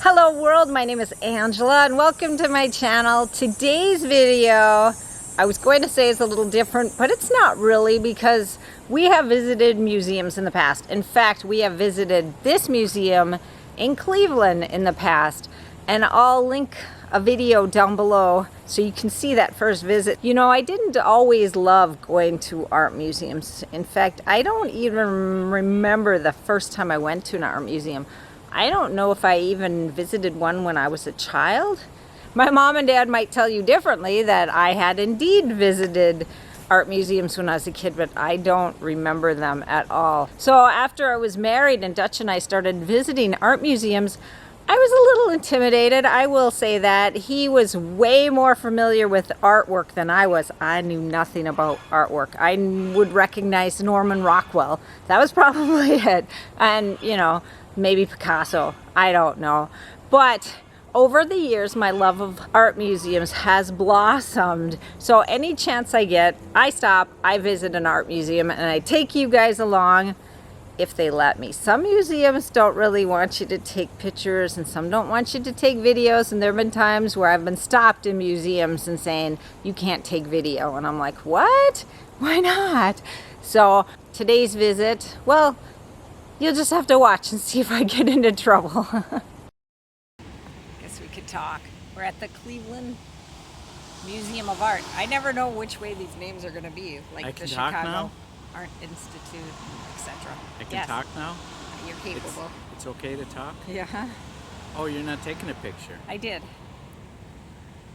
Hello world, my name is Angela and welcome to my channel. Today's video, I was going to say is a little different, but it's not really because we have visited museums in the past. In fact, we have visited this museum in Cleveland in the past, and I'll link a video down below so you can see that first visit. You know, I didn't always love going to art museums. In fact, I don't even remember the first time I went to an art museum. I don't know if I even visited one when I was a child. My mom and dad might tell you differently, that I had indeed visited art museums when I was a kid, but I don't remember them at all. So after I was married and Dutch and I started visiting art museums, I was a little intimidated, I will say that. He was way more familiar with artwork than I was. I knew nothing about artwork. I would recognize Norman Rockwell. That was probably it. And, you know, maybe Picasso. I don't know. But over the years, my love of art museums has blossomed. So any chance I get, I stop, I visit an art museum, and I take you guys along if they let me. Some museums don't really want you to take pictures and some don't want you to take videos, and there have been times where I've been stopped in museums and saying, you can't take video. And I'm like, what? Why not? So today's visit, well, you'll just have to watch and see if I get into trouble. Guess we could talk. We're at the Cleveland Museum of Art. I never know which way these names are going to be, like the Chicago Art Institute, etc. I can talk now? You're capable. It's okay to talk? Yeah. Oh, you're not taking a picture? I did.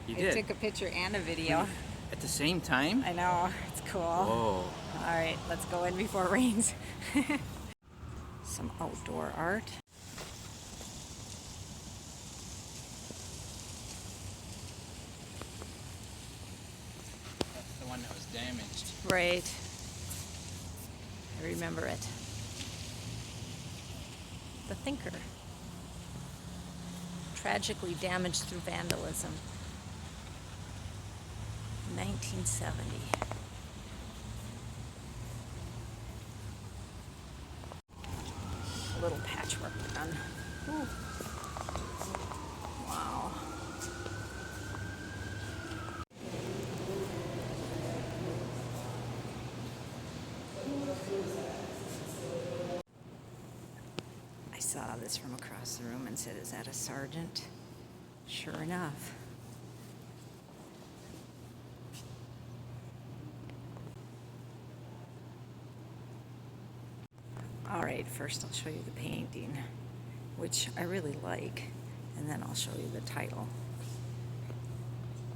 You did? I took a picture and a video. At the same time? I know. It's cool. Whoa. All right, let's go in before it rains. Some outdoor art. That's the one that was damaged. Right. I remember it. The Thinker. Tragically damaged through vandalism. 1970. A little patchwork done. Ooh. Wow. I saw this from across the room and said, is that a sergeant? Sure enough. All right, first I'll show you the painting, which I really like, and then I'll show you the title.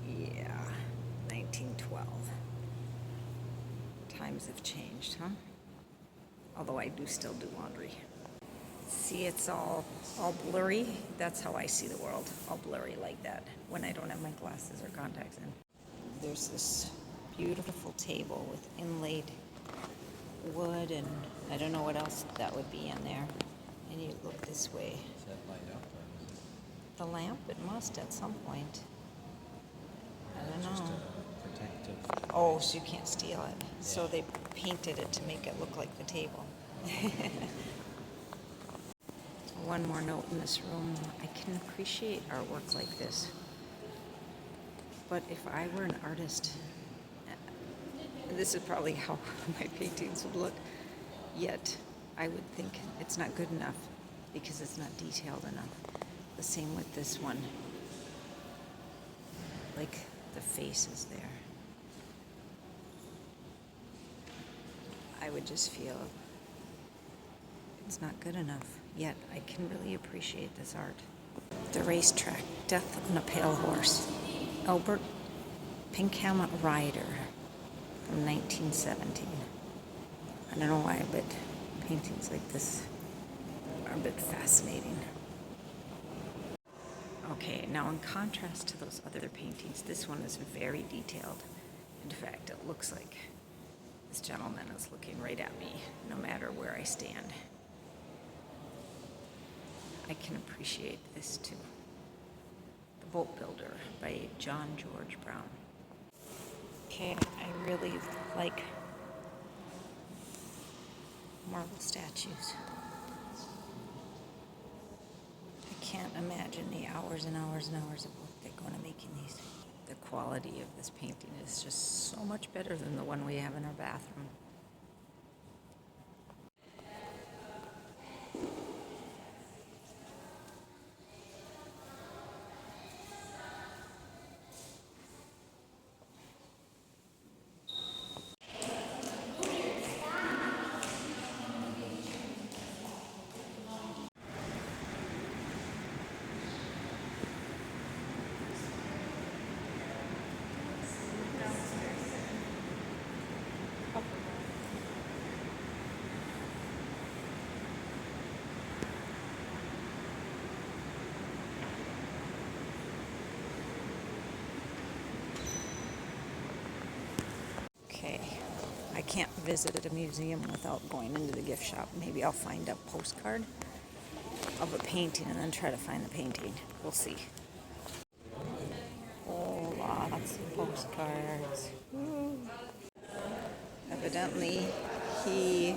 Yeah, 1912. Times have changed, huh? Although I do still do laundry. See, it's all blurry. That's how I see the world, all blurry like that, when I don't have my glasses or contacts in. There's this beautiful table with inlaid wood, and I don't know what else that would be in there. And you look this way. Is that light up? The lamp, it must at some point. I don't know. Just a protective. Oh, so you can't steal it. Yeah. So they painted it to make it look like the table. One more note in this room. I can appreciate artwork like this. But if I were an artist, this is probably how my paintings would look, yet I would think it's not good enough because it's not detailed enough. The same with this one. Like the face is there. I would just feel it's not good enough, yet I can really appreciate this art. The Racetrack, Death on a Pale Horse. Albert Pinkham Rider. From 1917. I don't know why, but paintings like this are a bit fascinating. Okay, now in contrast to those other paintings, this one is very detailed. In fact, it looks like this gentleman is looking right at me, no matter where I stand. I can appreciate this too. The Boat Builder by John George Brown. Okay, I really like marble statues. I can't imagine hours and hours and hours of work that go into making these. The quality of this painting is just so much better than the one we have in our bathroom. Okay, I can't visit a museum without going into the gift shop. Maybe I'll find a postcard of a painting and then try to find the painting. We'll see. Oh, lots of postcards. Woo. Evidently, he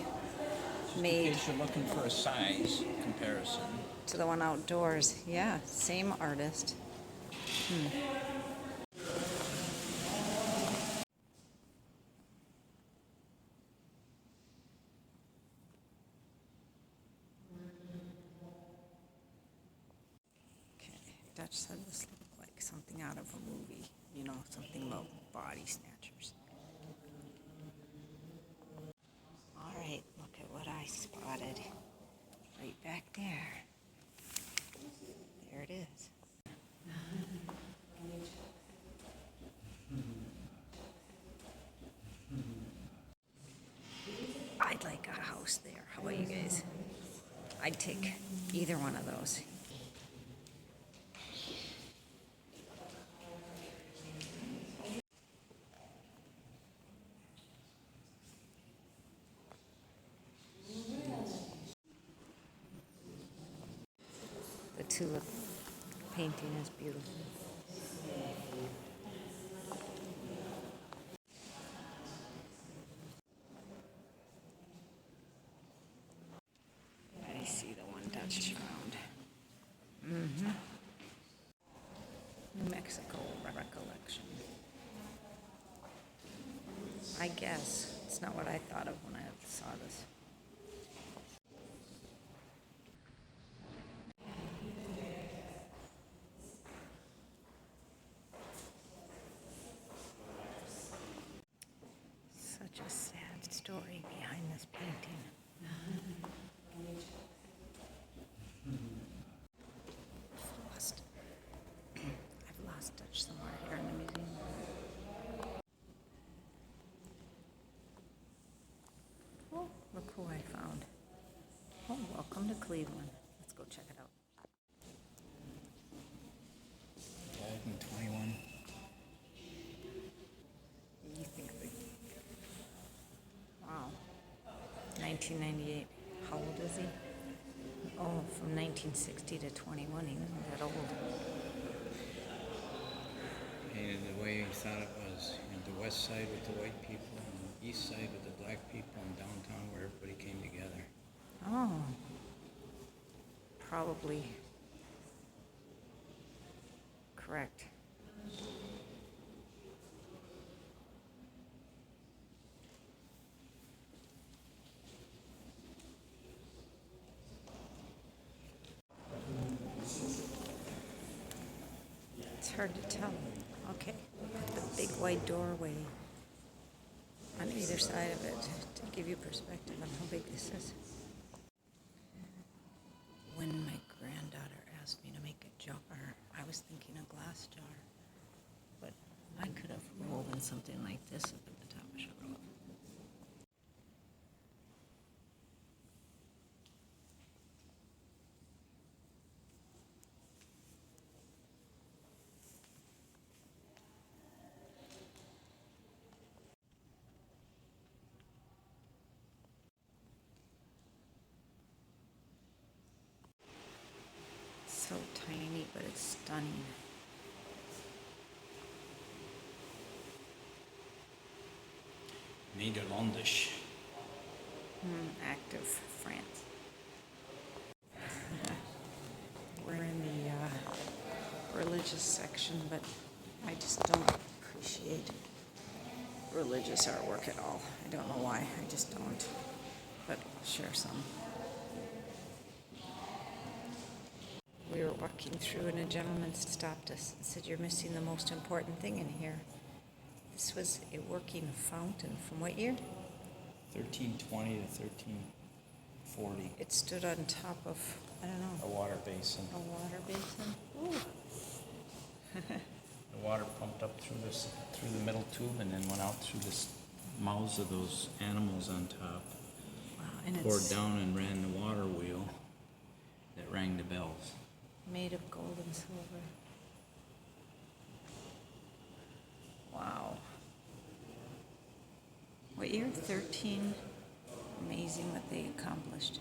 In made case you're looking for a size comparison. to the one outdoors. Yeah, same artist. Okay, Dutch said this looked like something out of a movie. You know, something about body snatchers. All right, look at what I spotted. Right back there. There it is. I'd like a house there. How about you guys? I'd take either one of those. The tulip painting is beautiful. I see the one Dutch found. New Mexico recollection. I guess it's not what I thought of when I saw this. Such a sad story behind this painting. I've lost Dutch somewhere here in the museum. Oh, look who I found. Oh, welcome to Cleveland. Let's go check it out. 2021. You think wow. 1998. How old is he? Oh, from 1960 to 21. He wasn't that old. Painted the way he thought it was. You know, the west side with the white people, and the east side with the black people, and downtown where everybody came together. Oh. Probably correct. It's hard to tell. Okay, the big white doorway on either side of it to give you perspective on how big this is. When my granddaughter asked me to make a jar, I was thinking a glass jar, but I could have woven something like this up at the top of Sugarloaf. So tiny, but it's stunning. Nederlandisch. Active France. We're in the religious section, but I just don't appreciate religious artwork at all. I don't know why, I just don't. But I'll share some. We were walking through and a gentleman stopped us and said, "You're missing the most important thing in here." This was a working fountain from what year? 1320 to 1340. It stood on top of, I don't know, A water basin. a water basin. Ooh. The water pumped up through the middle tube and then went out through the mouths of those animals on top. Wow, and Poured it's down and ran the water wheel that rang the bells. made of gold and silver. Wow. What year? 13. Amazing what they accomplished.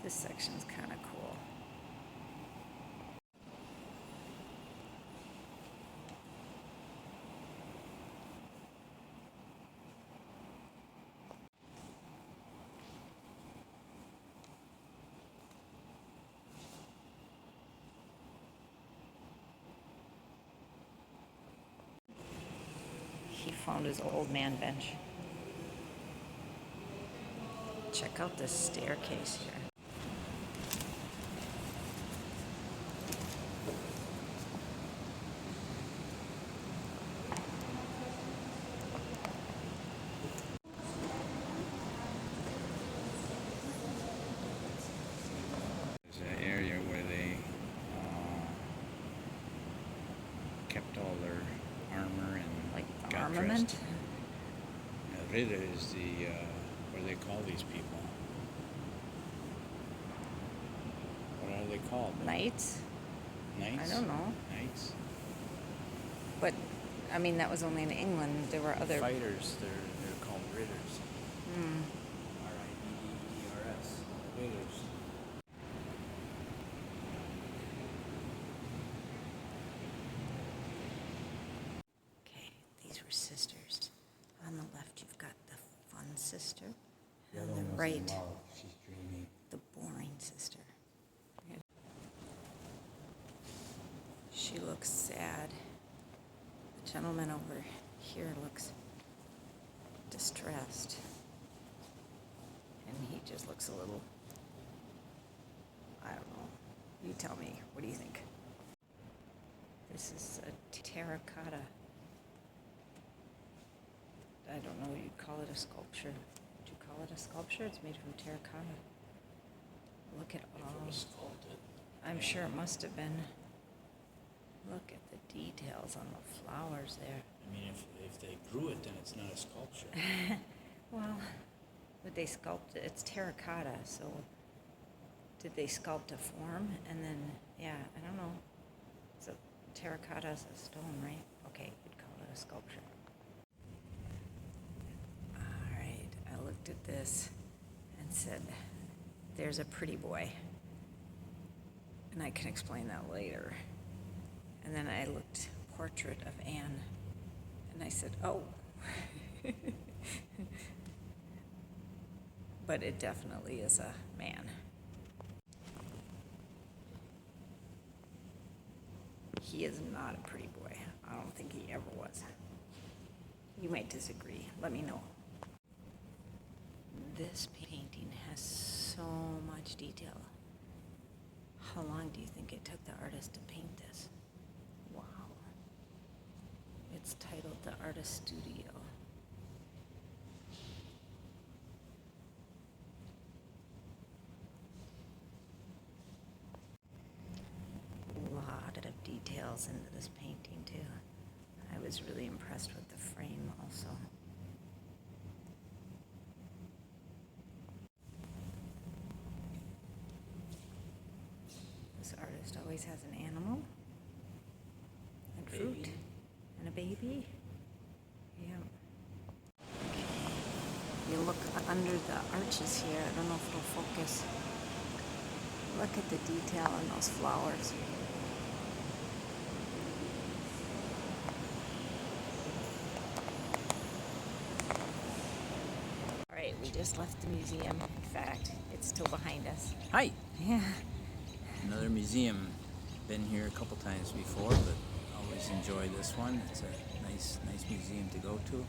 This section's kind of cool. He found his old man bench. Check out this staircase here. There's an area where they kept all their armor and Like the got armament? dressed. Rita is the, what do they call these people? What are they called? Knights? Knights? I don't know. Knights? But, I mean, that was only in England. There were other... Fighters, they're called ridders. Hmm. R-I-D-D-E-R-S. Ridders. Okay, these were sisters. On the left, you've got the fun sister. The On other the one was right, in love. She's dreamy. the boring sister. She looks sad. The gentleman over here looks distressed. And he just looks a little, I don't know. You tell me, what do you think? This is a terracotta. I don't know, you'd call it a sculpture. Would you call it a sculpture? It's made from terracotta. Look at all. If it was sculpted. I'm sure it must have been. Look at the details on the flowers there. I mean, if they grew it, then it's not a sculpture. Well, would they sculpt it? It's terracotta, so did they sculpt a form? And then, yeah, I don't know. So terracotta is a stone, right? Okay, you'd call it a sculpture. All right, I looked at this and said, there's a pretty boy. And I can explain that later. And then I looked portrait of Anne, and I said, oh. But it definitely is a man. He is not a pretty boy. I don't think he ever was. You might disagree. Let me know. This painting has so much detail. How long do you think it took the artist to paint this? Wow. It's titled The Artist Studio. A lot of details into this painting too. I was really impressed with the frame also. This artist always has an animal and fruit Baby. and a baby. Yeah. You look under the arches here. I don't know if it'll focus. Look at the detail on those flowers. All right, we just left the museum. In fact, it's still behind us. Hi! Yeah. Another museum. Been here a couple times before, but always enjoy this one. It's a nice museum to go to.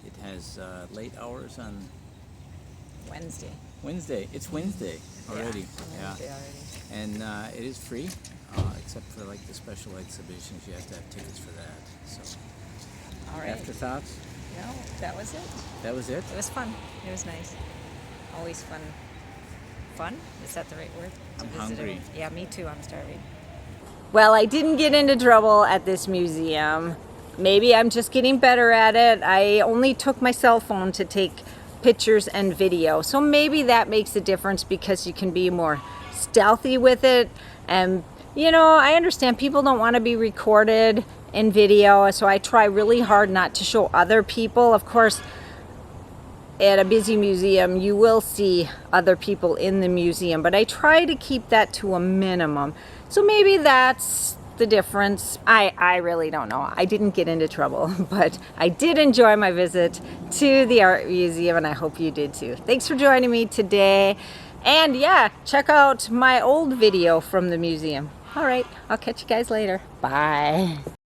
It has late hours on Wednesday. Wednesday. It's Wednesday already. Yeah. Wednesday already. And it is free, except for like the special exhibitions. You have to have tickets for that. So, All right. afterthoughts? No, that was it. That was it? It was fun. It was nice. Always fun. Fun? Is that the right word? To I'm visit hungry. Yeah, me too. I'm starving. Well, I didn't get into trouble at this museum. Maybe I'm just getting better at it. I only took my cell phone to take pictures and video. So maybe that makes a difference because you can be more stealthy with it. And, you know, I understand people don't want to be recorded in video. So I try really hard not to show other people. Of course, at a busy museum, you will see other people in the museum, but I try to keep that to a minimum. So maybe that's the difference. I really don't know. I didn't get into trouble, but I did enjoy my visit to the art museum, and I hope you did too. Thanks for joining me today. And yeah, check out my old video from the museum. All right, I'll catch you guys later. Bye.